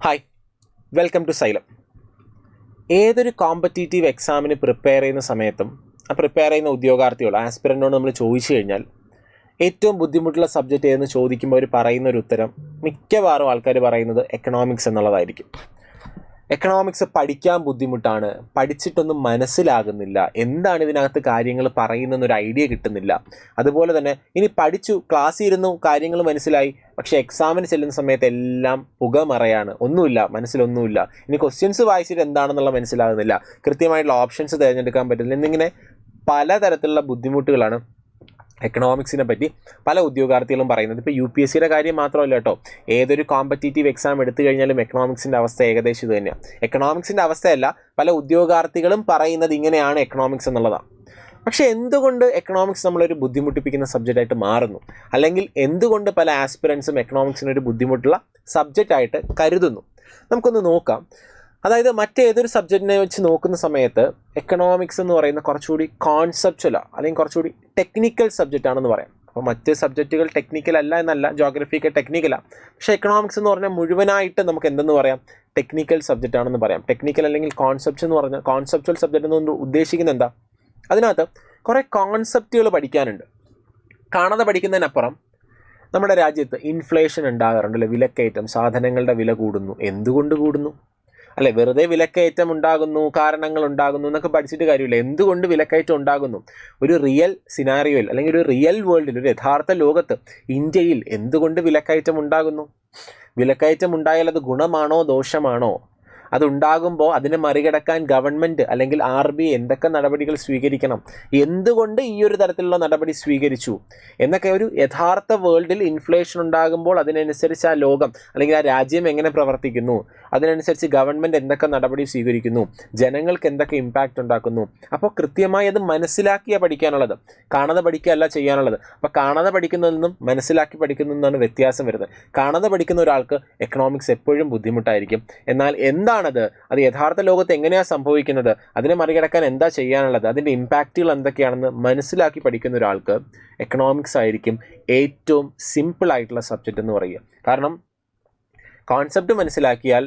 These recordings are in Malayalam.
Hi, welcome to Xylem. ഏതൊരു കോമ്പറ്റീറ്റീവ് എക്സാമിന് പ്രിപ്പയർ ചെയ്യുന്ന സമയത്തും പ്രിപ്പയർ ചെയ്യുന്ന ഉദ്യോഗാർത്ഥികളോ ആസ്പിറൻറ്റോട് നമ്മൾ ചോദിച്ചു കഴിഞ്ഞാൽ ഏറ്റവും ബുദ്ധിമുട്ടുള്ള സബ്ജക്റ്റ് ഏതെന്ന് ചോദിക്കുമ്പോൾ അവർ പറയുന്ന ഒരു ഉത്തരം മിക്കവാറും ആൾക്കാർ പറയുന്നത് എക്കണോമിക്സ് എന്നുള്ളതായിരിക്കും. എക്കണോമിക്സ് പഠിക്കാൻ ബുദ്ധിമുട്ടാണ്, പഠിച്ചിട്ടൊന്നും മനസ്സിലാകുന്നില്ല, എന്താണ് ഇതിനകത്ത് കാര്യങ്ങൾ പറയുന്നതെന്നൊരു ഐഡിയ കിട്ടുന്നില്ല. അതുപോലെ തന്നെ ഇനി പഠിച്ചു, ക്ലാസ്സിൽ ഇരുന്നു, കാര്യങ്ങൾ മനസ്സിലായി, പക്ഷേ എക്സാമിന് ചെല്ലുന്ന സമയത്ത് എല്ലാം പുകമറയാണ്, ഒന്നുമില്ല, മനസ്സിലൊന്നുമില്ല. ഇനി ക്വസ്റ്റ്യൻസ് വായിച്ചിട്ട് എന്താണെന്നുള്ള മനസ്സിലാകുന്നില്ല, കൃത്യമായിട്ടുള്ള ഓപ്ഷൻസ് തിരഞ്ഞെടുക്കാൻ പറ്റുന്നില്ല. എന്നിങ്ങനെ പലതരത്തിലുള്ള ബുദ്ധിമുട്ടുകളാണ് എക്കണോമിക്സിനെ പറ്റി പല ഉദ്യോഗാർത്ഥികളും പറയുന്നത്. ഇപ്പോൾ UPSCയുടെ കാര്യം മാത്രമല്ല കേട്ടോ, ഏതൊരു കോമ്പറ്റീറ്റീവ് എക്സാം എടുത്തു കഴിഞ്ഞാലും എക്കണോമിക്സിൻ്റെ അവസ്ഥ ഏകദേശം ഇത് തന്നെയാണ്. എക്കണോമിക്സിൻ്റെ അവസ്ഥയല്ല, പല ഉദ്യോഗാർത്ഥികളും പറയുന്നത് ഇങ്ങനെയാണ് എക്കണോമിക്സ് എന്നുള്ളതാണ്. പക്ഷേ എന്തുകൊണ്ട് എക്കണോമിക്സ് നമ്മളൊരു ബുദ്ധിമുട്ടിപ്പിക്കുന്ന സബ്ജക്റ്റായിട്ട് മാറുന്നു, അല്ലെങ്കിൽ എന്തുകൊണ്ട് പല ആസ്പിറൻസും എക്കണോമിക്സിനൊരു ബുദ്ധിമുട്ടുള്ള സബ്ജക്റ്റായിട്ട് കരുതുന്നു, നമുക്കൊന്ന് നോക്കാം. അതായത് മറ്റേതൊരു സബ്ജക്റ്റിനെ വെച്ച് നോക്കുന്ന സമയത്ത് എക്കണോമിക്സ് എന്ന് പറയുന്ന കുറച്ചുകൂടി കോൺസെപ്ച്വലാണ്, അല്ലെങ്കിൽ കുറച്ചുകൂടി ടെക്നിക്കൽ സബ്ജക്റ്റ് ആണെന്ന് പറയാം. അപ്പോൾ മറ്റ് സബ്ജക്റ്റുകൾ ടെക്നിക്കൽ അല്ല എന്നല്ല, ജോഗ്രഫിയൊക്കെ ടെക്നിക്കലാണ്. പക്ഷേ എക്കണോമിക്സ് എന്ന് പറഞ്ഞാൽ മുഴുവനായിട്ട് നമുക്ക് എന്തെന്ന് പറയാം, ടെക്നിക്കൽ സബ്ജക്റ്റ് ആണെന്ന് പറയാം. ടെക്നിക്കൽ അല്ലെങ്കിൽ കോൺസെപ്റ്റ് എന്ന് പറഞ്ഞാൽ, കോൺസെപ്ച്വൽ സബ്ജക്റ്റ് എന്ന് ഉദ്ദേശിക്കുന്നത് എന്താ, അതിനകത്ത് കുറേ കോൺസെപ്റ്റുകൾ പഠിക്കാനുണ്ട്. കാണാതെ പഠിക്കുന്നതിനപ്പുറം നമ്മുടെ രാജ്യത്ത് ഇൻഫ്ലേഷൻ ഉണ്ടാകാറുണ്ടല്ലോ, വിലക്കയറ്റം, സാധനങ്ങളുടെ വില കൂടുന്നു, എന്തുകൊണ്ട് കൂടുന്നു, അല്ലെ, വെറുതെ വിലക്കയറ്റം ഉണ്ടാകുന്നു, കാരണങ്ങൾ ഉണ്ടാകുന്നു എന്നൊക്കെ പഠിച്ചിട്ട് കാര്യമില്ല. എന്തുകൊണ്ട് വിലക്കയറ്റം ഉണ്ടാകുന്നു, ഒരു റിയൽ സിനാരിയോയിൽ അല്ലെങ്കിൽ ഒരു റിയൽ വേൾഡിൽ, ഒരു യഥാർത്ഥ ലോകത്ത് ഇന്ത്യയിൽ എന്തുകൊണ്ട് വിലക്കയറ്റം ഉണ്ടാകുന്നു, വിലക്കയറ്റം ഉണ്ടായാൽ അത് ഗുണമാണോ ദോഷമാണോ, അതുണ്ടാകുമ്പോൾ അതിനെ മറികടക്കാൻ ഗവൺമെൻറ് അല്ലെങ്കിൽ RBI എന്തൊക്കെ നടപടികൾ സ്വീകരിക്കണം, എന്തുകൊണ്ട് ഈ ഒരു തരത്തിലുള്ള നടപടി സ്വീകരിച്ചു എന്നൊക്കെ ഒരു യഥാർത്ഥ വേൾഡിൽ ഇൻഫ്ലേഷൻ ഉണ്ടാകുമ്പോൾ അതിനനുസരിച്ച് ആ ലോകം അല്ലെങ്കിൽ ആ രാജ്യം എങ്ങനെ പ്രവർത്തിക്കുന്നു, അതിനനുസരിച്ച് ഗവൺമെൻറ് എന്തൊക്കെ നടപടി സ്വീകരിക്കുന്നു, ജനങ്ങൾക്ക് എന്തൊക്കെ ഇമ്പാക്റ്റ് ഉണ്ടാക്കുന്നു. അപ്പോൾ കൃത്യമായി അത് മനസ്സിലാക്കിയാണ് പഠിക്കാനുള്ളത്, കാണാതെ പഠിക്കുകയല്ല ചെയ്യാനുള്ളത്. അപ്പോൾ കാണാതെ പഠിക്കുന്നതിൽ നിന്നും മനസ്സിലാക്കി പഠിക്കുന്നതിനാണ് വ്യത്യാസം വരുന്നത്. കാണാതെ പഠിക്കുന്ന ഒരാൾക്ക് എക്കണോമിക്സ് എപ്പോഴും ബുദ്ധിമുട്ടായിരിക്കും. എന്നാൽ എന്താണത്, അത് യഥാർത്ഥ ലോകത്ത് എങ്ങനെയാണ് സംഭവിക്കുന്നത്, അതിനെ മറികടക്കാൻ എന്താ ചെയ്യാനുള്ളത്, അതിൻ്റെ ഇമ്പാക്റ്റുകൾ എന്തൊക്കെയാണെന്ന് മനസ്സിലാക്കി പഠിക്കുന്ന ഒരാൾക്ക് എക്കണോമിക്സ് ആയിരിക്കും ഏറ്റവും സിമ്പിൾ ആയിട്ടുള്ള സബ്ജക്റ്റ് എന്ന് പറയുക. കാരണം കോൺസെപ്റ്റ് മനസ്സിലാക്കിയാൽ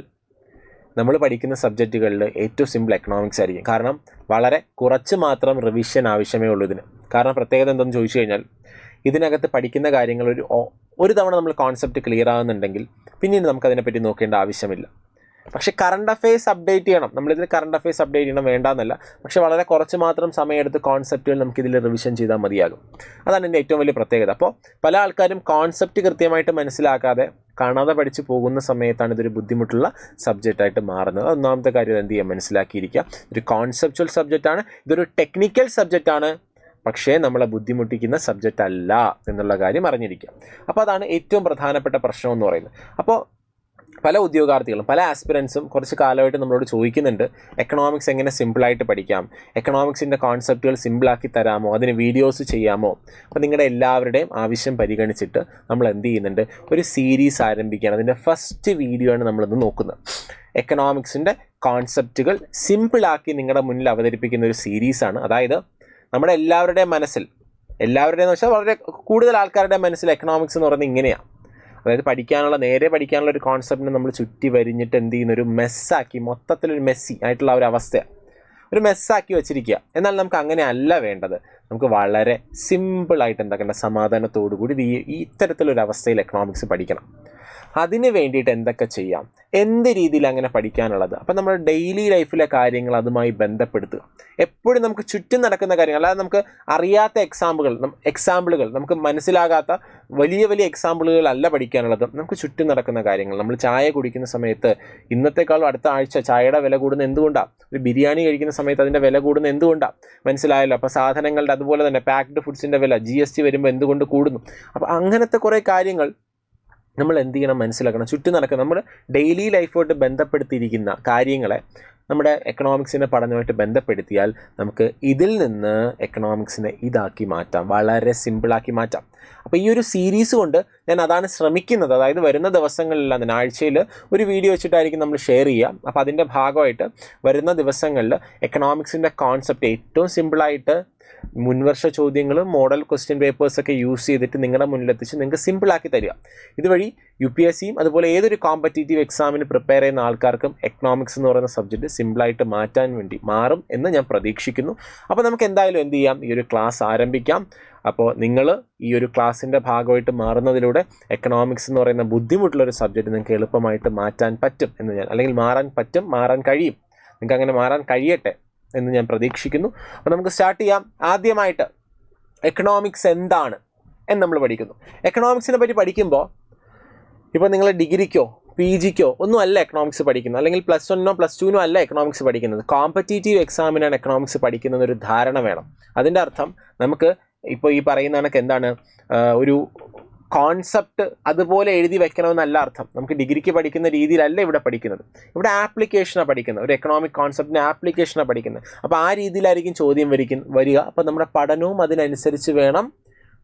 നമ്മൾ പഠിക്കുന്ന സബ്ജക്റ്റുകളിൽ ഏറ്റവും സിമ്പിൾ എക്കണോമിക്സ് ആയിരിക്കും. കാരണം വളരെ കുറച്ച് മാത്രം റിവിഷൻ ആവശ്യമേ ഉള്ളൂ ഇതിന്. കാരണം പ്രത്യേകത എന്തെന്ന് ചോദിച്ചു കഴിഞ്ഞാൽ, ഇതിനകത്ത് പഠിക്കുന്ന കാര്യങ്ങൾ ഒരു തവണ നമ്മൾ കോൺസെപ്റ്റ് ക്ലിയർ ആകുന്നുണ്ടെങ്കിൽ പിന്നീട് നമുക്കതിനെപ്പറ്റി നോക്കേണ്ട ആവശ്യമില്ല. പക്ഷേ കറണ്ട് അഫെയർസ് അപ്ഡേറ്റ് ചെയ്യണം, നമ്മളിതിൽ കറണ്ട് അഫെയർസ് അപ്ഡേറ്റ് ചെയ്യണം വേണ്ടാന്നല്ല, പക്ഷേ വളരെ കുറച്ച് മാത്രം സമയമെടുത്ത് കോൺസെപ്റ്റുകൾ നമുക്കിതിൽ റിവിഷൻ ചെയ്താൽ മതിയാകും. അതാണ് എൻ്റെ ഏറ്റവും വലിയ പ്രത്യേകത. അപ്പോൾ പല ആൾക്കാരും കോൺസെപ്റ്റ് കൃത്യമായിട്ട് മനസ്സിലാക്കാതെ കാണാതെ പഠിച്ചു പോകുന്ന സമയത്താണ് ഇതൊരു ബുദ്ധിമുട്ടുള്ള സബ്ജക്റ്റായിട്ട് മാറുന്നത്. ഒന്നാമത്തെ കാര്യം എന്ത് ചെയ്യുക, മനസ്സിലാക്കിയിരിക്കുക. ഒരു കോൺസെപ്ച്വൽ സബ്ജക്റ്റാണ്, ഇതൊരു ടെക്നിക്കൽ സബ്ജക്റ്റാണ്, പക്ഷേ നമ്മളെ ബുദ്ധിമുട്ടിക്കുന്ന സബ്ജക്റ്റ് അല്ല എന്നുള്ള കാര്യം അറിഞ്ഞിരിക്കുക. അപ്പോൾ അതാണ് ഏറ്റവും പ്രധാനപ്പെട്ട പ്രശ്നം എന്ന് പറയുന്നത്. അപ്പോൾ പല ഉദ്യോഗാർത്ഥികളും പല ആസ്പിറൻസും കുറച്ച് കാലമായിട്ട് നമ്മളോട് ചോദിക്കുന്നുണ്ട്, എക്കണോമിക്സ് എങ്ങനെ സിമ്പിളായിട്ട് പഠിക്കാം, എക്കണോമിക്സിൻ്റെ കോൺസെപ്റ്റുകൾ സിമ്പിളാക്കി തരാമോ, അതിന് വീഡിയോസ് ചെയ്യാമോ. അപ്പോൾ നിങ്ങളുടെ എല്ലാവരുടെയും ആവശ്യം പരിഗണിച്ചിട്ട് നമ്മൾ എന്ത് ചെയ്യുന്നുണ്ട്, ഒരു സീരീസ് ആരംഭിക്കുകയാണ്. അതിൻ്റെ ഫസ്റ്റ് വീഡിയോ ആണ് നമ്മളിന്ന് നോക്കുന്നത്. എക്കണോമിക്സിൻ്റെ കോൺസെപ്റ്റുകൾ സിമ്പിളാക്കി നിങ്ങളുടെ മുന്നിൽ അവതരിപ്പിക്കുന്ന ഒരു സീരീസാണ്. അതായത് നമ്മുടെ എല്ലാവരുടെയും മനസ്സിൽ, എല്ലാവരുടെയും എന്ന് വെച്ചാൽ വളരെ കൂടുതൽ ആൾക്കാരുടെ മനസ്സിൽ എക്കണോമിക്സ് എന്ന് പറയുന്നത് ഇങ്ങനെയാണ്. അതായത് നേരെ പഠിക്കാനുള്ള ഒരു കോൺസെപ്റ്റിനെ നമ്മൾ ചുറ്റി വരിഞ്ഞിട്ട് എന്ത് ചെയ്യുന്ന ഒരു മെസ്സാക്കി, മൊത്തത്തിലൊരു മെസ്സി ആയിട്ടുള്ള ഒരു അവസ്ഥയാണ്, ഒരു മെസ്സാക്കി വെച്ചിരിക്കുക. എന്നാൽ നമുക്ക് അങ്ങനെ അല്ല വേണ്ടത്. നമുക്ക് വളരെ സിമ്പിളായിട്ട് എന്താക്കേണ്ട, സമാധാനത്തോടു കൂടി ഈ ഇത്തരത്തിലൊരു അവസ്ഥയിൽ എക്കണോമിക്സ് പഠിക്കണം. അതിന് വേണ്ടിയിട്ട് എന്തൊക്കെ ചെയ്യാം, എന്ത് രീതിയിൽ അങ്ങനെ പഠിക്കാനുള്ളത്, അപ്പം നമ്മുടെ ഡെയിലി ലൈഫിലെ കാര്യങ്ങൾ അതുമായി ബന്ധപ്പെടുത്തുക. എപ്പോഴും നമുക്ക് ചുറ്റും നടക്കുന്ന കാര്യങ്ങൾ, അല്ലാതെ നമുക്ക് അറിയാത്ത എക്സാമ്പിളുകൾ നമുക്ക് മനസ്സിലാകാത്ത വലിയ വലിയ എക്സാമ്പിളുകളല്ല പഠിക്കാനുള്ളത്. നമുക്ക് ചുറ്റും നടക്കുന്ന കാര്യങ്ങൾ, നമ്മൾ ചായ കുടിക്കുന്ന സമയത്ത് ഇന്നത്തെക്കാളും അടുത്ത ആഴ്ച ചായയുടെ വില കൂടുന്നത് എന്തുകൊണ്ടാണ്, ഒരു ബിരിയാണി കഴിക്കുന്ന സമയത്ത് അതിൻ്റെ വില കൂടുന്നത് എന്തുകൊണ്ടാണ്, മനസ്സിലായല്ലോ. അപ്പോൾ സാധനങ്ങളുടെ, അതുപോലെ തന്നെ പാക്ഡ് ഫുഡ്സിൻ്റെ വില GST വരുമ്പോൾ എന്തുകൊണ്ട് കൂടുന്നു. അപ്പോൾ അങ്ങനത്തെ കുറേ കാര്യങ്ങൾ നമ്മൾ എന്ത് ചെയ്യണം, മനസ്സിലാക്കണം. ചുറ്റും നടക്കുന്ന നമ്മുടെ ഡെയിലി ലൈഫുമായിട്ട് ബന്ധപ്പെടുത്തിയിരിക്കുന്ന കാര്യങ്ങളെ നമ്മുടെ എക്കണോമിക്സിൻ്റെ പഠനമായിട്ട് ബന്ധപ്പെടുത്തിയാൽ നമുക്ക് ഇതിൽ നിന്ന് എക്കണോമിക്സിനെ ഇതാക്കി മാറ്റാം, വളരെ സിമ്പിളാക്കി മാറ്റാം. അപ്പോൾ ഈ ഒരു സീരീസ് കൊണ്ട് ഞാൻ അതാണ് ശ്രമിക്കുന്നത്. അതായത് വരുന്ന ദിവസങ്ങളിലെല്ലാം തന്നെ ആഴ്ചയിൽ ഒരു വീഡിയോ വെച്ചിട്ടായിരിക്കും നമ്മൾ ഷെയർ ചെയ്യുക. അപ്പോൾ അതിൻ്റെ ഭാഗമായിട്ട് വരുന്ന ദിവസങ്ങളിൽ എക്കണോമിക്സിൻ്റെ കോൺസെപ്റ്റ് ഏറ്റവും സിമ്പിളായിട്ട് മുൻവർഷ ചോദ്യങ്ങളും മോഡൽ ക്വസ്റ്റ്യൻ പേപ്പേഴ്സൊക്കെ യൂസ് ചെയ്തിട്ട് നിങ്ങളുടെ മുന്നിലെത്തിച്ച് നിങ്ങൾക്ക് സിമ്പിളാക്കി തരിക. ഇതുവഴി UPSCയും അതുപോലെ ഏതൊരു കോമ്പറ്റീറ്റീവ് എക്സാമിന് പ്രിപ്പയർ ചെയ്യുന്ന ആൾക്കാർക്കും എക്കണോമിക്സ് എന്ന് പറയുന്ന സബ്ജക്റ്റ് സിമ്പിളായിട്ട് മാറും എന്ന് ഞാൻ പ്രതീക്ഷിക്കുന്നു. അപ്പോൾ നമുക്ക് എന്തായാലും എന്ത് ചെയ്യാം, ഈ ഒരു ക്ലാസ് ആരംഭിക്കാം. അപ്പോൾ നിങ്ങൾ ഈ ഒരു ക്ലാസ്സിൻ്റെ ഭാഗമായിട്ട് മാറുന്നതിലൂടെ എക്കണോമിക്സ് എന്ന് പറയുന്ന ബുദ്ധിമുട്ടുള്ളൊരു സബ്ജക്റ്റ് നിങ്ങൾക്ക് എളുപ്പമായിട്ട് മാറ്റാൻ പറ്റും എന്ന് ഞാൻ, അല്ലെങ്കിൽ മാറാൻ കഴിയും, നിങ്ങൾക്ക് അങ്ങനെ മാറാൻ കഴിയട്ടെ എന്ന് ഞാൻ പ്രതീക്ഷിക്കുന്നു. അപ്പോൾ നമുക്ക് സ്റ്റാർട്ട് ചെയ്യാം. ആദ്യമായിട്ട് എക്കണോമിക്സ് എന്താണ് എന്ന് നമ്മൾ പഠിക്കുന്നു. എക്കണോമിക്സിനെ പറ്റി പഠിക്കുമ്പോൾ ഇപ്പോൾ നിങ്ങൾ ഡിഗ്രിക്കോ PGക്കോ ഒന്നും അല്ല എക്കണോമിക്സ് പഠിക്കുന്നത്, അല്ലെങ്കിൽ +1നോ +2നോ അല്ല എക്കണോമിക്സ് പഠിക്കുന്നത്. കോമ്പറ്റീറ്റീവ് എക്സാമിനാണ് എക്കണോമിക്സ് പഠിക്കുന്നതൊരു ധാരണ വേണം. അതിൻ്റെ അർത്ഥം നമുക്ക് ഇപ്പോൾ ഈ പറയുന്ന കണക്ക് എന്താണ്, ഒരു കോൺസെപ്റ്റ് അതുപോലെ എഴുതി വെക്കണമെന്നല്ല അർത്ഥം. നമുക്ക് ഡിഗ്രിക്ക് പഠിക്കുന്ന രീതിയിലല്ല ഇവിടെ പഠിക്കുന്നത്. ഇവിടെ ആപ്ലിക്കേഷനാണ് പഠിക്കുന്നത്, ഒരു എക്കണോമിക് കോൺസെപ്റ്റിൻ്റെ ആപ്ലിക്കേഷനാണ് പഠിക്കുന്നത്. അപ്പോൾ ആ രീതിയിലായിരിക്കും ചോദ്യം വരിക. അപ്പോൾ നമ്മുടെ പഠനവും അതിനനുസരിച്ച് വേണം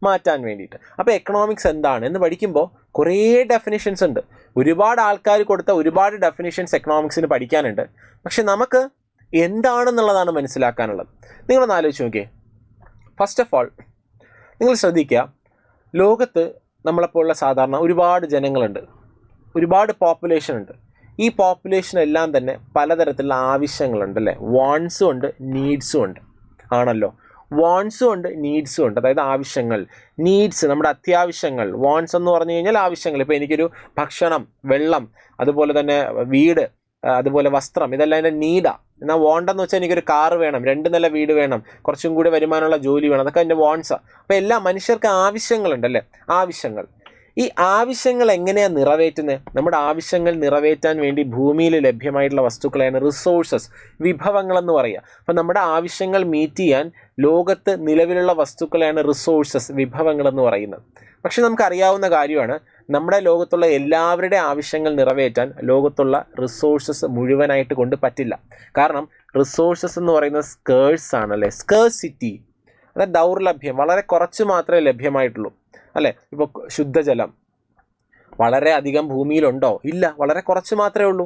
മാറ്റാൻ വേണ്ടിയിട്ട്. അപ്പോൾ എക്കണോമിക്സ് എന്താണ് എന്ന് പഠിക്കുമ്പോൾ കുറേ ഡെഫിനിഷൻസ് ഉണ്ട്. ഒരുപാട് ആൾക്കാർ കൊടുത്ത ഒരുപാട് ഡെഫിനിഷൻസ് എക്കണോമിക്സിന് പഠിക്കാനുണ്ട്. പക്ഷെ നമുക്ക് എന്താണെന്നുള്ളതാണ് മനസ്സിലാക്കാനുള്ളത്. നിങ്ങളൊന്ന് ആലോചിച്ച് നോക്കിയേ. ഫസ്റ്റ് ഓഫ് ഓൾ നിങ്ങൾ ശ്രദ്ധിക്കുക, ലോകത്ത് നമ്മളെപ്പോലുള്ള സാധാരണ ഒരുപാട് ജനങ്ങളുണ്ട്, ഒരുപാട് പോപ്പുലേഷൻ ഉണ്ട്. ഈ പോപ്പുലേഷൻ എല്ലാം തന്നെ പലതരത്തിലുള്ള ആവശ്യങ്ങളുണ്ട് അല്ലേ. വാണ്ട്സും ഉണ്ട്, നീഡ്സും ഉണ്ട് ആണല്ലോ. വാണ്ട്സും ഉണ്ട്, നീഡ്സും ഉണ്ട്. അതായത് ആവശ്യങ്ങൾ, നീഡ്സ് നമ്മുടെ അത്യാവശ്യങ്ങൾ. വാണ്ട്സ് എന്ന് പറഞ്ഞു കഴിഞ്ഞാൽ ആവശ്യങ്ങൾ. ഇപ്പോൾ എനിക്കൊരു ഭക്ഷണം, വെള്ളം, അതുപോലെ തന്നെ വീട്, അതുപോലെ വസ്ത്രം, ഇതെല്ലാം എൻ്റെ നീഡാണ്. എന്നാൽ വാണ്ടെന്ന് വെച്ചാൽ എനിക്കൊരു കാറ് വേണം, 2 നില വീട് വേണം, കുറച്ചും കൂടി വരുമാനമുള്ള ജോലി വേണം, അതൊക്കെ എൻ്റെ വാണ്ട്സാണ്. അപ്പോൾ എല്ലാ മനുഷ്യർക്ക് ആവശ്യങ്ങളുണ്ടല്ലേ, ആവശ്യങ്ങൾ. ഈ ആവശ്യങ്ങൾ എങ്ങനെയാണ് നിറവേറ്റുന്നത്? നമ്മുടെ ആവശ്യങ്ങൾ നിറവേറ്റാൻ വേണ്ടി ഭൂമിയിൽ ലഭ്യമായിട്ടുള്ള വസ്തുക്കളെയാണ് റിസോഴ്സസ്, വിഭവങ്ങളെന്ന് പറയുക. അപ്പോൾ നമ്മുടെ ആവശ്യങ്ങൾ മീറ്റ് ചെയ്യാൻ ലോകത്ത് നിലവിലുള്ള വസ്തുക്കളെയാണ് റിസോഴ്സസ്, വിഭവങ്ങളെന്ന് പറയുന്നത്. പക്ഷെ നമുക്കറിയാവുന്ന കാര്യമാണ്, നമ്മുടെ ലോകത്തുള്ള എല്ലാവരുടെ ആവശ്യങ്ങൾ നിറവേറ്റാൻ ലോകത്തുള്ള റിസോഴ്സസ് മുഴുവനായിട്ട് കൊണ്ട് പറ്റില്ല. കാരണം റിസോഴ്സസ് എന്ന് പറയുന്നത് സ്കേഴ്സ് ആണല്ലേ, സ്കേഴ്സിറ്റി, അതായത് ദൗർലഭ്യം, വളരെ കുറച്ച് മാത്രമേ ലഭ്യമായിട്ടുള്ളൂ അല്ലേ. ഇപ്പോൾ ശുദ്ധജലം വളരെ അധികം ഭൂമിയിലുണ്ടോ? ഇല്ല, വളരെ കുറച്ച് മാത്രമേ ഉള്ളൂ.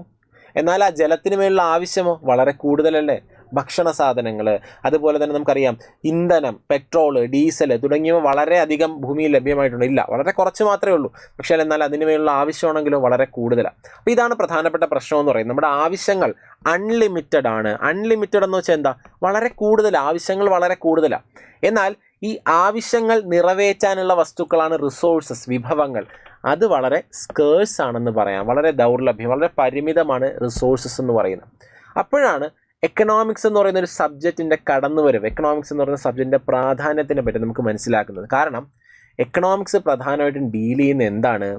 എന്നാൽ ആ ജലത്തിന് മേലുള്ള ആവശ്യമോ വളരെ കൂടുതലല്ലേ. ഭക്ഷണ സാധനങ്ങൾ, അതുപോലെ തന്നെ നമുക്കറിയാം ഇന്ധനം, പെട്രോള്, ഡീസൽ തുടങ്ങിയവ വളരെ അധികം ഭൂമിയിൽ ലഭ്യമായിട്ടുണ്ട്. ഇല്ല, വളരെ കുറച്ച് മാത്രമേ ഉള്ളൂ. പക്ഷേ എന്നാൽ അതിന് മേലുള്ള ആവശ്യമാണെങ്കിലോ വളരെ കൂടുതലാണ്. അപ്പോൾ ഇതാണ് പ്രധാനപ്പെട്ട പ്രശ്നം എന്ന് പറയുന്നത്. നമ്മുടെ ആവശ്യങ്ങൾ അൺലിമിറ്റഡ് ആണ്. അൺലിമിറ്റഡ് എന്ന് വെച്ചാൽ എന്താ, വളരെ കൂടുതൽ ആവശ്യങ്ങൾ, വളരെ കൂടുതലാണ്. എന്നാൽ ഈ ആവശ്യങ്ങൾ നിറവേറ്റാനുള്ള വസ്തുക്കളാണ് റിസോഴ്സസ്, വിഭവങ്ങൾ. അത് വളരെ സ്കേഴ്സ് ആണെന്ന് പറയാം, വളരെ ദൗർലഭ്യം, വളരെ പരിമിതമാണ് റിസോഴ്സസ് എന്ന് പറയുന്നത്. അപ്പോഴാണ് എക്കണോമിക്സ് എന്ന് പറയുന്ന ഒരു സബ്ജക്റ്റിൻ്റെ കടന്നുവരവ്, എക്കണോമിക്സ് എന്ന് പറയുന്ന സബ്ജക്റ്റിൻ്റെ പ്രാധാന്യത്തിനെ പറ്റി നമുക്ക് മനസ്സിലാക്കുന്നത്. കാരണം എക്കണോമിക്സ് പ്രധാനമായിട്ടും ഡീൽ ചെയ്യുന്ന എന്താണ്,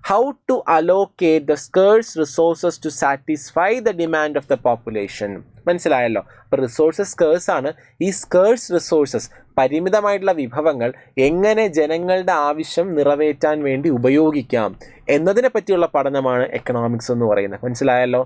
how to allocate the scarce resources to satisfy the demand of the population. മനസ്സിലായല്ലോ. അപ്പോൾ റിസോഴ്സസ് സ്കേഴ്സ് ആണ്. ഈ സ്കേഴ്സ് റിസോഴ്സസ്, പരിമിതമായിട്ടുള്ള വിഭവങ്ങൾ എങ്ങനെ ജനങ്ങളുടെ ആവശ്യം നിറവേറ്റാൻ വേണ്ടി ഉപയോഗിക്കാം എന്നതിനെ പറ്റിയുള്ള പഠനമാണ് എക്കണോമിക്സ് എന്ന് പറയുന്നത്. മനസ്സിലായല്ലോ.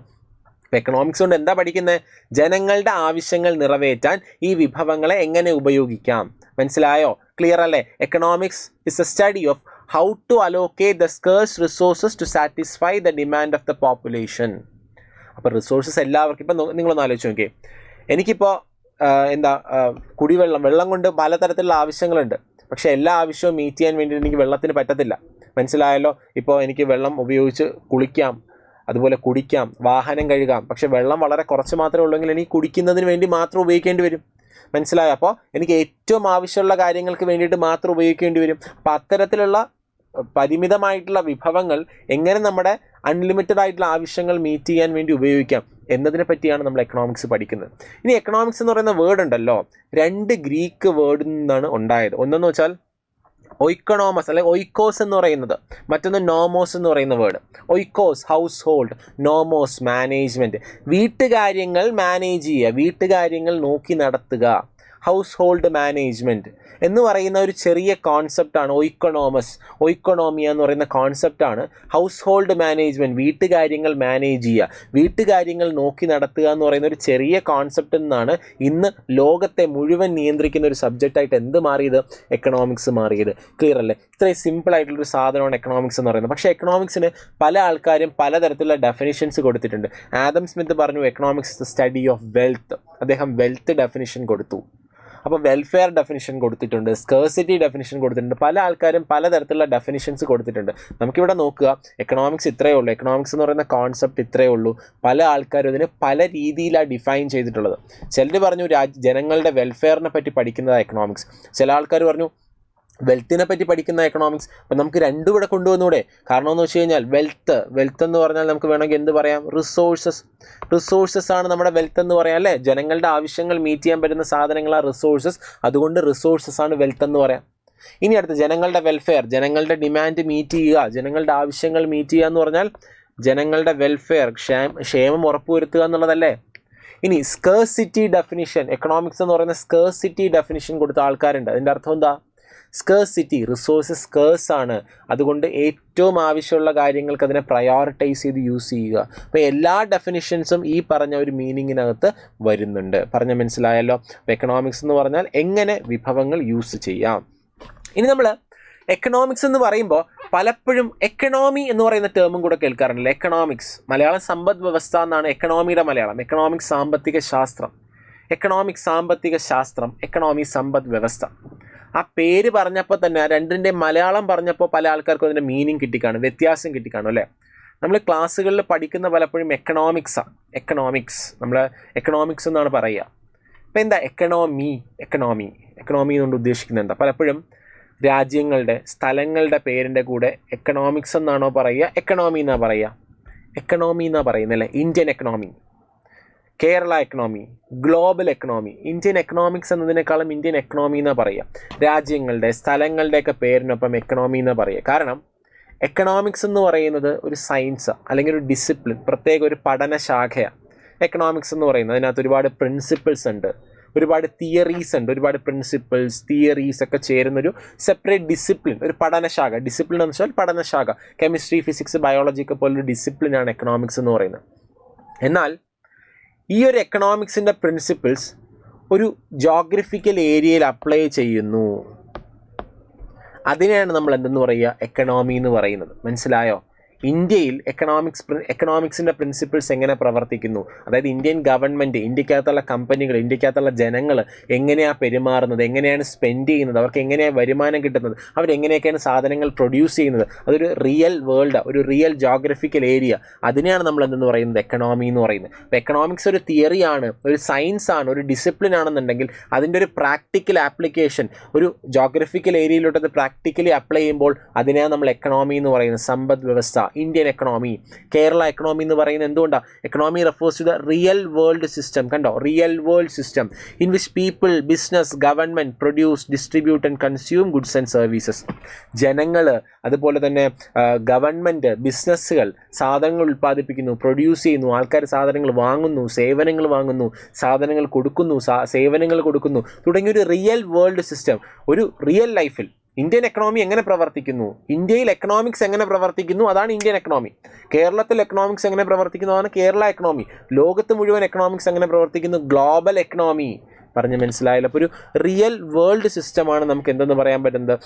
ഇപ്പോൾ എക്കണോമിക്സ് കൊണ്ട് എന്താ പഠിക്കുന്നത്, ജനങ്ങളുടെ ആവശ്യങ്ങൾ നിറവേറ്റാൻ ഈ വിഭവങ്ങളെ എങ്ങനെ ഉപയോഗിക്കാം. മനസ്സിലായോ, ക്ലിയർ അല്ലേ. Economics is a study of how to allocate the scarce resources to satisfy the demand of the population. അപ്പോൾ റിസോഴ്സസ് എല്ലാവർക്കും, ഇപ്പം നിങ്ങളൊന്ന് ആലോചിച്ച് നോക്കിയേ, എനിക്കിപ്പോൾ വെള്ളം കൊണ്ട് പലതരത്തിലുള്ള ആവശ്യങ്ങളുണ്ട്. പക്ഷേ എല്ലാ ആവശ്യവും മീറ്റ് ചെയ്യാൻ വേണ്ടിയിട്ട് എനിക്ക് വെള്ളത്തിന് പറ്റത്തില്ല. മനസ്സിലായല്ലോ. ഇപ്പോൾ എനിക്ക് വെള്ളം ഉപയോഗിച്ച് കുളിക്കാം, അതുപോലെ കുടിക്കാം, വാഹനം കഴുകാം. പക്ഷേ വെള്ളം വളരെ കുറച്ച് മാത്രമേ ഉള്ളെങ്കിൽ എനിക്ക് കുടിക്കുന്നതിന് വേണ്ടി മാത്രം ഉപയോഗിക്കേണ്ടി വരും. മനസ്സിലായോ. അപ്പോൾ എനിക്ക് ഏറ്റവും ആവശ്യമുള്ള കാര്യങ്ങൾക്ക് വേണ്ടിയിട്ട് മാത്രം ഉപയോഗിക്കേണ്ടി വരും. അപ്പോൾ അത്തരത്തിലുള്ള പരിമിതമായിട്ടുള്ള വിഭവങ്ങൾ എങ്ങനെ നമ്മുടെ അൺലിമിറ്റഡ് ആയിട്ടുള്ള ആവശ്യങ്ങൾ മീറ്റ് ചെയ്യാൻ വേണ്ടി ഉപയോഗിക്കാം എന്നതിനെ പറ്റിയാണ് നമ്മൾ എക്കണോമിക്സ് പഠിക്കുന്നത്. ഇനി എക്കണോമിക്സ് എന്ന് പറയുന്ന വേർഡ് ഉണ്ടല്ലോ, 2 ഗ്രീക്ക് വേർഡിൽ നിന്നാണ് ഉണ്ടായത്. ഒന്നെന്ന് വെച്ചാൽ ഒയ്ക്കണോമസ്, അല്ലെങ്കിൽ ഒയ്ക്കോസ് എന്ന് പറയുന്നത്, മറ്റൊന്ന് നോമോസ് എന്ന് പറയുന്ന വേർഡ്. ഒയ്ക്കോസ് ഹൗസ് ഹോൾഡ്, നോമോസ് മാനേജ്മെൻറ്റ്, വീട്ടുകാര്യങ്ങൾ മാനേജ് ചെയ്യുക, വീട്ടുകാര്യങ്ങൾ നോക്കി നടത്തുക. ഹൗസ് ഹോൾഡ് മാനേജ്മെൻറ്റ് എന്ന് പറയുന്ന ഒരു ചെറിയ കോൺസെപ്റ്റാണ് ഒയ്ക്കണോമിയ എന്ന് പറയുന്ന കോൺസെപ്റ്റാണ് ഹൗസ് ഹോൾഡ് മാനേജ്മെൻറ്റ്, വീട്ടുകാര്യങ്ങൾ മാനേജ് ചെയ്യുക, വീട്ടുകാര്യങ്ങൾ നോക്കി നടത്തുക എന്ന് പറയുന്ന ഒരു ചെറിയ കോൺസെപ്റ്റിൽ നിന്നാണ് ഇന്ന് ലോകത്തെ മുഴുവൻ നിയന്ത്രിക്കുന്ന ഒരു സബ്ജക്റ്റായിട്ട് എന്ത് മാറിയത്? എക്കണോമിക്സ് മാറിയത്. ക്ലിയർ അല്ലേ? ഇത്രയും സിമ്പിളായിട്ടുള്ളൊരു സാധനമാണ് എക്കണോമിക്സ് എന്ന് പറയുന്നത്. പക്ഷേ എക്കണോമിക്സിന് പല ആൾക്കാരും പലതരത്തിലുള്ള ഡെഫിനിഷൻസ് കൊടുത്തിട്ടുണ്ട്. ആദം സ്മിത്ത് പറഞ്ഞു economics is the study of wealth. അദ്ദേഹം വെൽത്ത് ഡെഫിനിഷൻ കൊടുത്തു. അപ്പോൾ വെൽഫെയർ ഡെഫിനിഷൻ കൊടുത്തിട്ടുണ്ട്, സ്കേഴ്സിറ്റി ഡെഫിനിഷൻ കൊടുത്തിട്ടുണ്ട്. പല ആൾക്കാരും പലതരത്തിലുള്ള ഡെഫിനിഷൻസ് കൊടുത്തിട്ടുണ്ട്. നമുക്കിവിടെ നോക്കുക, എക്കണോമിക്സ് ഇത്രയേ ഉള്ളൂ, എക്കണോമിക്സ് എന്ന് പറയുന്ന കോൺസെപ്റ്റ് ഇത്രയേ ഉള്ളൂ. പല ആൾക്കാരും ഇതിനെ പല രീതിയിലാണ് ഡിഫൈൻ ചെയ്തിട്ടുള്ളത്. ചിലർ പറഞ്ഞു ജനങ്ങളുടെ വെൽഫെയറിനെ പറ്റി പഠിക്കുന്നതാണ് എക്കണോമിക്സ്. ചില ആൾക്കാർ പറഞ്ഞു വെൽത്തിനെ പറ്റി പഠിക്കുന്ന എക്കണോമിക്സ്. അപ്പം നമുക്ക് രണ്ടും ഇവിടെ കൊണ്ടുവന്നൂടെ? കാരണം എന്ന് വെച്ച് കഴിഞ്ഞാൽ വെൽത്ത് എന്ന് പറഞ്ഞാൽ നമുക്ക് വേണമെങ്കിൽ എന്ത് പറയാം? റിസോഴ്സസ് ആണ് നമ്മുടെ വെൽത്ത് എന്ന് പറയാം അല്ലേ? ജനങ്ങളുടെ ആവശ്യങ്ങൾ മീറ്റ് ചെയ്യാൻ പറ്റുന്ന സാധനങ്ങളാണ് റിസോഴ്സസ്. അതുകൊണ്ട് റിസോഴ്സസ് ആണ് വെൽത്ത് എന്ന് പറയാം. ഇനി അടുത്ത് ജനങ്ങളുടെ വെൽഫെയർ, ജനങ്ങളുടെ ഡിമാൻഡ് മീറ്റ് ചെയ്യുക, ജനങ്ങളുടെ ആവശ്യങ്ങൾ മീറ്റ് ചെയ്യുക എന്ന് പറഞ്ഞാൽ ജനങ്ങളുടെ വെൽഫെയർ, ക്ഷേമം ഉറപ്പുവരുത്തുക എന്നുള്ളതല്ലേ? ഇനി സ്കേഴ്സിറ്റി ഡെഫിനിഷൻ, എക്കണോമിക്സ് എന്ന് പറയുന്ന സ്കേഴ്സിറ്റി ഡെഫിനിഷൻ കൊടുത്ത ആൾക്കാരുണ്ട്. അതിൻ്റെ അർത്ഥം എന്താ? സ്കേഴ്സിറ്റി, റിസോഴ്സസ് സ്കേഴ്സ് ആണ്, അതുകൊണ്ട് ഏറ്റവും ആവശ്യമുള്ള കാര്യങ്ങൾക്ക് അതിനെ പ്രയോറിറ്റൈസ് ചെയ്ത് യൂസ് ചെയ്യുക. അപ്പോൾ എല്ലാ ഡെഫിനിഷൻസും ഈ പറഞ്ഞ ഒരു മീനിങ്ങിനകത്ത് വരുന്നുണ്ട്. പറഞ്ഞ മനസ്സിലായല്ലോ? എക്കണോമിക്സ് എന്ന് പറഞ്ഞാൽ എങ്ങനെ വിഭവങ്ങൾ യൂസ് ചെയ്യാം. ഇനി നമ്മൾ എക്കണോമിക്സ് എന്ന് പറയുമ്പോൾ പലപ്പോഴും എക്കണോമി എന്ന് പറയുന്ന ടേമും കൂടെ കേൾക്കാറുണ്ടല്ലോ. എക്കണോമിക്സ്, മലയാളം സമ്പദ് വ്യവസ്ഥ എന്നാണ് എക്കണോമിയുടെ മലയാളം. എക്കണോമിക്സ് സാമ്പത്തിക ശാസ്ത്രം, എക്കണോമി സമ്പദ് വ്യവസ്ഥ. ആ പേര് പറഞ്ഞപ്പോൾ തന്നെ രണ്ടിൻ്റെ മലയാളം പറഞ്ഞപ്പോൾ പല ആൾക്കാർക്കും അതിൻ്റെ മീനിങ് കിട്ടിക്കാണും, വ്യത്യാസം കിട്ടിക്കാണും അല്ലേ? നമ്മൾ ക്ലാസ്സുകളിൽ പഠിക്കുന്ന പലപ്പോഴും എക്കണോമിക്സ് നമ്മൾ എക്കണോമിക്സ് എന്നാണ് പറയുക. അപ്പോൾ എന്താ എക്കണോമി എന്നുകൊണ്ട് ഉദ്ദേശിക്കുന്നത് എന്താ? പലപ്പോഴും രാജ്യങ്ങളുടെ സ്ഥലങ്ങളുടെ പേരിൻ്റെ കൂടെ എക്കണോമിക്സ് എന്നാണോ പറയുക, എക്കണോമി എന്നാണ് പറയുന്നല്ലേ? Indian economy, Kerala economy, global economy. Indian economics എന്നതിനേക്കാളും ഇന്ത്യൻ എക്കണോമി എന്നാണ് പറയുക. രാജ്യങ്ങളുടെ സ്ഥലങ്ങളുടെയൊക്കെ പേരിനൊപ്പം എക്കണോമി എന്ന് പറയുക. കാരണം എക്കണോമിക്സ് എന്ന് പറയുന്നത് ഒരു സയൻസ് അല്ലെങ്കിൽ ഒരു ഡിസിപ്ലിൻ, പ്രത്യേക ഒരു പഠനശാഖയാണ് എക്കണോമിക്സ് എന്ന് പറയുന്നത്. അതിനകത്ത് ഒരുപാട് പ്രിൻസിപ്പിൾസ് ഉണ്ട്, ഒരുപാട് തിയറീസ് ഉണ്ട്, ഒരുപാട് പ്രിൻസിപ്പിൾസ് തിയറീസ് ഒക്കെ ചേരുന്നൊരു സെപ്പറേറ്റ് ഡിസിപ്ലിൻ, ഒരു പഠനശാഖ. ഡിസിപ്ലിൻ എന്ന് വെച്ചാൽ പഠനശാഖ. കെമിസ്ട്രി, ഫിസിക്സ്, ബയോളജി ഒക്കെ പോലൊരു ഡിസിപ്ലിനാണ് എക്കണോമിക്സ് എന്ന് പറയുന്നത്. എന്നാൽ ഈ ഒരു എക്കണോമിക്സിൻ്റെ പ്രിൻസിപ്പിൾസ് ഒരു ജോഗ്രഫിക്കൽ ഏരിയയിൽ അപ്ലൈ ചെയ്യുന്നു. അതിനെയാണ് നമ്മൾ എന്തെന്ന് പറയുക? എക്കണോമി എന്ന് പറയുന്നത്. മനസ്സിലായോ? ഇന്ത്യയിൽ എക്കണോമിക്സിൻ്റെ പ്രിൻസിപ്പിൾസ് എങ്ങനെ പ്രവർത്തിക്കുന്നു, അതായത് ഇന്ത്യൻ ഗവൺമെൻറ്, ഇന്ത്യക്കകത്തുള്ള കമ്പനികൾ, ഇന്ത്യക്കകത്തുള്ള ജനങ്ങൾ എങ്ങനെയാണ് പെരുമാറുന്നത്, എങ്ങനെയാണ് സ്പെൻഡ് ചെയ്യുന്നത്, അവർക്ക് എങ്ങനെയാണ് വരുമാനം കിട്ടുന്നത്, അവരെങ്ങനെയൊക്കെയാണ് സാധനങ്ങൾ പ്രൊഡ്യൂസ് ചെയ്യുന്നത്, അതൊരു റിയൽ വേൾഡ്, ഒരു റിയൽ ജോഗ്രഫിക്കൽ ഏരിയ, അതിനെയാണ് നമ്മൾ എന്തെന്ന് പറയുന്നത്? എക്കണോമി എന്ന് പറയുന്നത്. അപ്പോൾ എക്കണോമിക്സ് ഒരു തിയറിയാണ്, ഒരു സയൻസ് ആണ്, ഒരു ഡിസിപ്ലിൻ ആണെന്നുണ്ടെങ്കിൽ അതിൻ്റെ ഒരു പ്രാക്ടിക്കൽ ആപ്ലിക്കേഷൻ ഒരു ജോഗ്രഫിക്കൽ ഏരിയയിലോട്ട് അത് പ്രാക്ടിക്കലി അപ്ലൈ ചെയ്യുമ്പോൾ അതിനെയാണ് നമ്മൾ എക്കണോമി എന്ന് പറയുന്നത്. സമ്പദ് വ്യവസ്ഥ, ഇന്ത്യൻ എക്കണോമി, കേരള എക്കണോമി എന്ന് പറയുന്നത് എന്തുകൊണ്ടാണ്? Economy refers to the real world system. കണ്ടോ? Real world system in which people, business, government produce, distribute and consume goods and services. ജനങ്ങൾ, അതുപോലെ തന്നെ ഗവൺമെൻറ്, ബിസിനസ്സുകൾ സാധനങ്ങൾ ഉൽപ്പാദിപ്പിക്കുന്നു, പ്രൊഡ്യൂസ് ചെയ്യുന്നു, ആൾക്കാർ സാധനങ്ങൾ വാങ്ങുന്നു, സേവനങ്ങൾ വാങ്ങുന്നു, സാധനങ്ങൾ കൊടുക്കുന്നു, സേവനങ്ങൾ കൊടുക്കുന്നു, തുടങ്ങിയ ഒരു റിയൽ വേൾഡ് സിസ്റ്റം. ഒരു റിയൽ ലൈഫിൽ ഇന്ത്യൻ എക്കണോമി എങ്ങനെ പ്രവർത്തിക്കുന്നു, ഇന്ത്യയിൽ എക്കണോമിക്സ് എങ്ങനെ പ്രവർത്തിക്കുന്നു, അതാണ് ഇന്ത്യൻ എക്കണോമി. കേരളത്തിൽ എക്കണോമിക്സ് എങ്ങനെ പ്രവർത്തിക്കുന്നു, അതാണ് കേരള എക്കണോമി. ലോകത്ത് മുഴുവൻ എക്കണോമിക്സ് എങ്ങനെ പ്രവർത്തിക്കുന്നു, ഗ്ലോബൽ എക്കണോമി. പറഞ്ഞ് മനസ്സിലായല്ലോ? അപ്പോൾ ഒരു റിയൽ വേൾഡ് സിസ്റ്റമാണ് നമുക്ക് എന്തെന്ന് പറയാൻ പറ്റുന്നത്?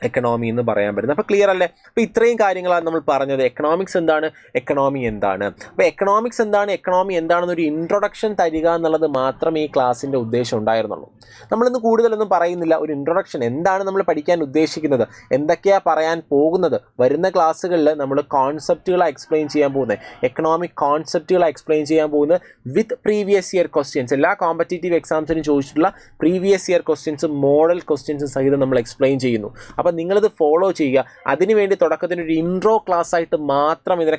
എക്കണോമി എന്ന് പറയാൻ പറ്റുന്നത്. അപ്പോൾ ക്ലിയർ അല്ലേ? അപ്പോൾ ഇത്രയും കാര്യങ്ങളാണ് നമ്മൾ പറഞ്ഞത്. എക്കണോമിക്സ് എന്താണ്, എക്കണോമി എന്താണ്. അപ്പോൾ എക്കണോമിക്സ് എന്താണ്, എക്കണോമി എന്താണെന്നൊരു ഇൻട്രൊഡക്ഷൻ തരിക എന്നുള്ളത് മാത്രമേ ഈ ക്ലാസ്സിൻ്റെ ഉദ്ദേശം ഉണ്ടായിരുന്നുള്ളൂ. നമ്മളിന്ന് കൂടുതലൊന്നും പറയുന്നില്ല. ഒരു ഇൻട്രൊഡക്ഷൻ, എന്താണ് നമ്മൾ പഠിക്കാൻ ഉദ്ദേശിക്കുന്നത്, എന്തൊക്കെയാണ് പറയാൻ പോകുന്നത്. വരുന്ന ക്ലാസ്സുകളിൽ നമ്മൾ കോൺസെപ്റ്റുകളാണ് എക്സ്പ്ലെയിൻ ചെയ്യാൻ പോകുന്നത്, എക്കണോമിക് കോൺസെപ്റ്റുകളാണ് എക്സ്പ്ലെയിൻ ചെയ്യാൻ പോകുന്നത് വിത്ത് പ്രീവിയസ് ഇയർ ക്വസ്റ്റ്യൻസ്. എല്ലാ കോമ്പറ്റേറ്റീവ് എക്സാംസിനും ചോദിച്ചിട്ടുള്ള പ്രീവിയസ് ഇയർ ക്വസ്റ്റ്യൻസും മോഡൽ ക്വസ്റ്റ്യൻസും സഹിതം നമ്മൾ എക്സ്പ്ലെയിൻ ചെയ്യുന്നു. അപ്പോൾ നിങ്ങളിത് ഫോളോ ചെയ്യുക. അതിനുവേണ്ടി തുടക്കത്തിന് ഒരു ഇൻട്രോ ക്ലാസ് ആയിട്ട് മാത്രം ഇതിനെ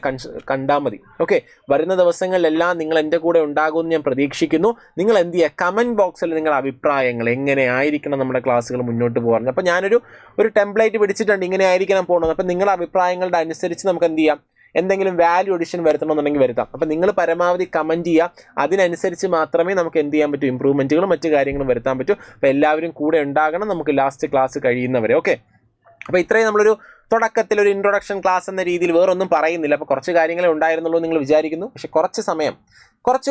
കണ്ടാൽ മതി. ഓക്കെ, വരുന്ന ദിവസങ്ങളിലെല്ലാം നിങ്ങൾ എൻ്റെ കൂടെ ഉണ്ടാകുമെന്ന് ഞാൻ പ്രതീക്ഷിക്കുന്നു. നിങ്ങൾ എന്ത് ചെയ്യുക? കമൻറ്റ് ബോക്സിൽ നിങ്ങളുടെ അഭിപ്രായങ്ങൾ, എങ്ങനെ ആയിരിക്കണം നമ്മുടെ ക്ലാസ്സുകൾ മുന്നോട്ട് പോകാൻ. അപ്പോൾ ഞാനൊരു ടെംപ്ലേറ്റ് പിടിച്ചിട്ടുണ്ട്, ഇങ്ങനെ ആയിരിക്കണം പോകുന്നത്. അപ്പോൾ നിങ്ങളുടെ അഭിപ്രായങ്ങളുടെ അനുസരിച്ച് നമുക്ക് എന്ത് ചെയ്യാം? എന്തെങ്കിലും വാല്യൂ അഡിഷൻ വരുത്തണമെന്നുണ്ടെങ്കിൽ വരുത്താം. അപ്പോൾ നിങ്ങൾ പരമാവധി കമൻറ്റ് ചെയ്യുക, അതിനനുസരിച്ച് മാത്രമേ നമുക്ക് എന്ത് ചെയ്യാൻ പറ്റൂ, ഇമ്പ്രൂവ്മെൻറ്റുകളും മറ്റു കാര്യങ്ങളും വരുത്താൻ പറ്റൂ. അപ്പോൾ എല്ലാവരും കൂടെ ഉണ്ടാകണം നമുക്ക് ലാസ്റ്റ് ക്ലാസ് കഴിയുന്നവരെ. ഓക്കെ, അപ്പോൾ ഇത്രയും നമ്മളൊരു തുടക്കത്തിൽ ഒരു ഇൻട്രൊഡക്ഷൻ ക്ലാസ് എന്ന രീതിയിൽ വേറൊന്നും പറയുന്നില്ല. അപ്പോൾ കുറച്ച് കാര്യങ്ങളെ ഉണ്ടായിരുന്നുള്ളൂ നിങ്ങൾ വിചാരിക്കുന്നു. പക്ഷേ കുറച്ച് സമയം കുറച്ച്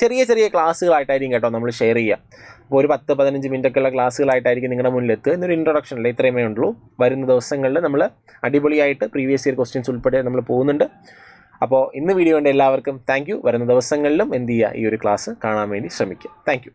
ചെറിയ ക്ലാസ്സുകളായിട്ടായിരിക്കും കേട്ടോ നമ്മൾ ഷെയർ ചെയ്യുക. അപ്പോൾ ഒരു 10-15 മിനിറ്റൊക്കെയുള്ള ക്ലാസ്സുകളായിട്ടായിരിക്കും നിങ്ങളുടെ മുന്നിലെത്തുക. എന്നൊരു ഇൻട്രൊഡക്ഷനിൽ ഇത്രയുമേ ഉള്ളൂ. വരുന്ന ദിവസങ്ങളിൽ നമ്മൾ അടിപൊളിയായിട്ട് പ്രീവിയസ് ഇയർ ക്വസ്റ്റ്യൻസ് ഉൾപ്പെടെ നമ്മൾ പോകുന്നുണ്ട്. അപ്പോൾ ഇന്ന് വീഡിയോ കണ്ട എല്ലാവർക്കും താങ്ക് യു. വരുന്ന ദിവസങ്ങളിലും എന്ത് ചെയ്യുക, ഈ ഒരു ക്ലാസ് കാണാൻ വേണ്ടി ശ്രമിക്കുക. Thank you.